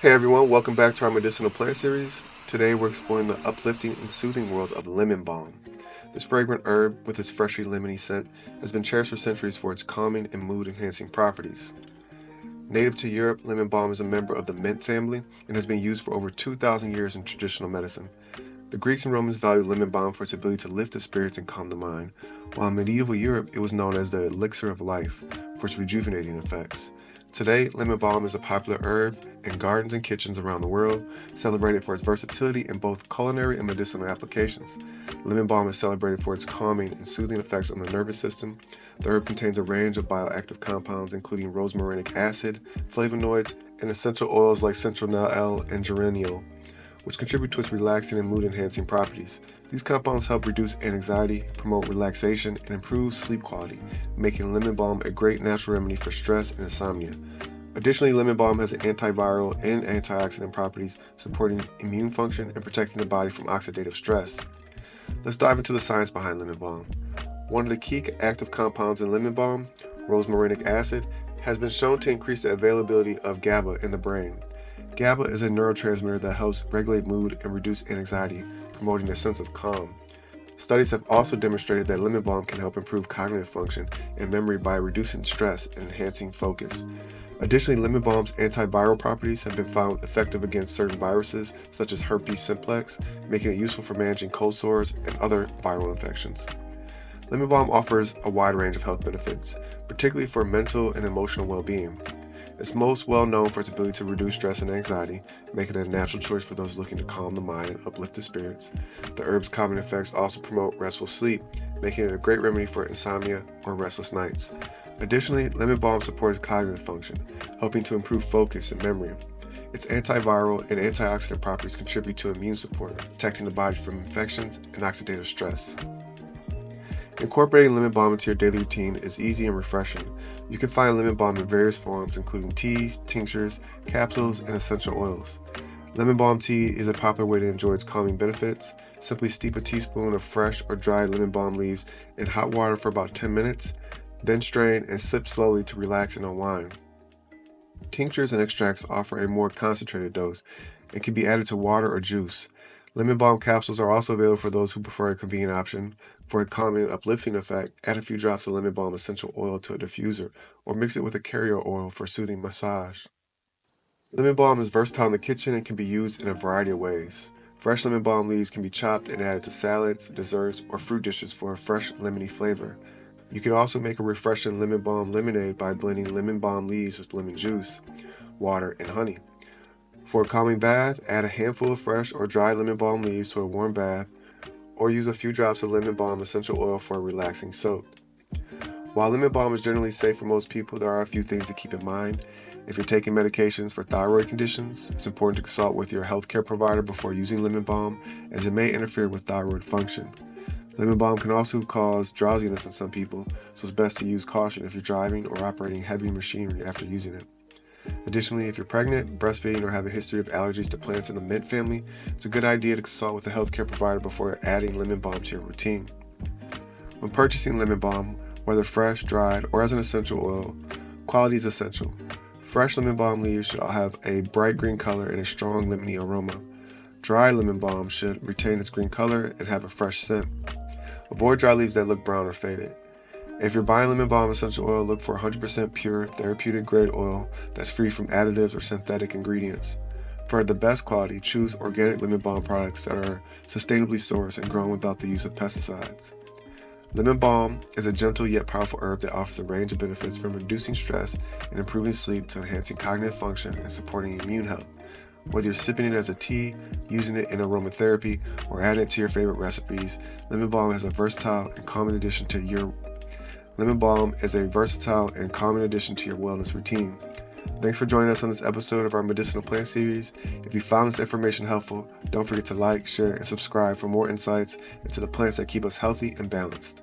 Hey everyone, welcome back to our medicinal plant series. Today we're exploring the uplifting and soothing world of lemon balm. This fragrant herb, with its freshly lemony scent, has been cherished for centuries for its calming and mood-enhancing properties. Native to Europe, lemon balm is a member of the mint family and has been used for over 2,000 years in traditional medicine. The Greeks and Romans valued lemon balm for its ability to lift the spirits and calm the mind, while in medieval Europe it was known as the elixir of life for its rejuvenating effects. Today, lemon balm is a popular herb in gardens and kitchens around the world, celebrated for its versatility in both culinary and medicinal applications. Lemon balm is celebrated for its calming and soothing effects on the nervous system. The herb contains a range of bioactive compounds, including rosmarinic acid, flavonoids, and essential oils like citronelle L and geraniol, which contribute to its relaxing and mood-enhancing properties. These compounds help reduce anxiety, promote relaxation, and improve sleep quality, making lemon balm a great natural remedy for stress and insomnia. Additionally, lemon balm has antiviral and antioxidant properties, supporting immune function and protecting the body from oxidative stress. Let's dive into the science behind lemon balm. One of the key active compounds in lemon balm, rosmarinic acid, has been shown to increase the availability of GABA in the brain. GABA is a neurotransmitter that helps regulate mood and reduce anxiety, promoting a sense of calm. Studies have also demonstrated that lemon balm can help improve cognitive function and memory by reducing stress and enhancing focus. Additionally, lemon balm's antiviral properties have been found effective against certain viruses, such as herpes simplex, making it useful for managing cold sores and other viral infections. Lemon balm offers a wide range of health benefits, particularly for mental and emotional well-being. It's most well known for its ability to reduce stress and anxiety, making it a natural choice for those looking to calm the mind and uplift the spirits. The herb's calming effects also promote restful sleep, making it a great remedy for insomnia or restless nights. Additionally, lemon balm supports cognitive function, helping to improve focus and memory. Its antiviral and antioxidant properties contribute to immune support, protecting the body from infections and oxidative stress. Incorporating lemon balm into your daily routine is easy and refreshing. You can find lemon balm in various forms, including teas, tinctures, capsules, and essential oils. Lemon balm tea is a popular way to enjoy its calming benefits. Simply steep a teaspoon of fresh or dried lemon balm leaves in hot water for about 10 minutes, then strain and sip slowly to relax and unwind. Tinctures and extracts offer a more concentrated dose and can be added to water or juice. Lemon balm capsules are also available for those who prefer a convenient option. For a calming and uplifting effect, add a few drops of lemon balm essential oil to a diffuser or mix it with a carrier oil for soothing massage. Lemon balm is versatile in the kitchen and can be used in a variety of ways. Fresh lemon balm leaves can be chopped and added to salads, desserts, or fruit dishes for a fresh lemony flavor. You can also make a refreshing lemon balm lemonade by blending lemon balm leaves with lemon juice, water, and honey. For a calming bath, add a handful of fresh or dried lemon balm leaves to a warm bath, or use a few drops of lemon balm essential oil for a relaxing soak. While lemon balm is generally safe for most people, there are a few things to keep in mind. If you're taking medications for thyroid conditions, it's important to consult with your healthcare provider before using lemon balm, as it may interfere with thyroid function. Lemon balm can also cause drowsiness in some people, so it's best to use caution if you're driving or operating heavy machinery after using it. Additionally, if you're pregnant, breastfeeding, or have a history of allergies to plants in the mint family, it's a good idea to consult with a healthcare provider before adding lemon balm to your routine. When purchasing lemon balm, whether fresh, dried, or as an essential oil, quality is essential. Fresh lemon balm leaves should have a bright green color and a strong lemony aroma. Dry lemon balm should retain its green color and have a fresh scent. Avoid dry leaves that look brown or faded. If you're buying lemon balm essential oil, look for 100% pure, therapeutic grade oil that's free from additives or synthetic ingredients. For the best quality, choose organic lemon balm products that are sustainably sourced and grown without the use of pesticides. Lemon balm is a gentle yet powerful herb that offers a range of benefits from reducing stress and improving sleep to enhancing cognitive function and supporting immune health. Whether you're sipping it as a tea, using it in aromatherapy, or adding it to your favorite recipes, lemon balm is a versatile and calming addition to your wellness routine. Thanks for joining us on this episode of our medicinal plant series. If you found this information helpful, don't forget to like, share, and subscribe for more insights into the plants that keep us healthy and balanced.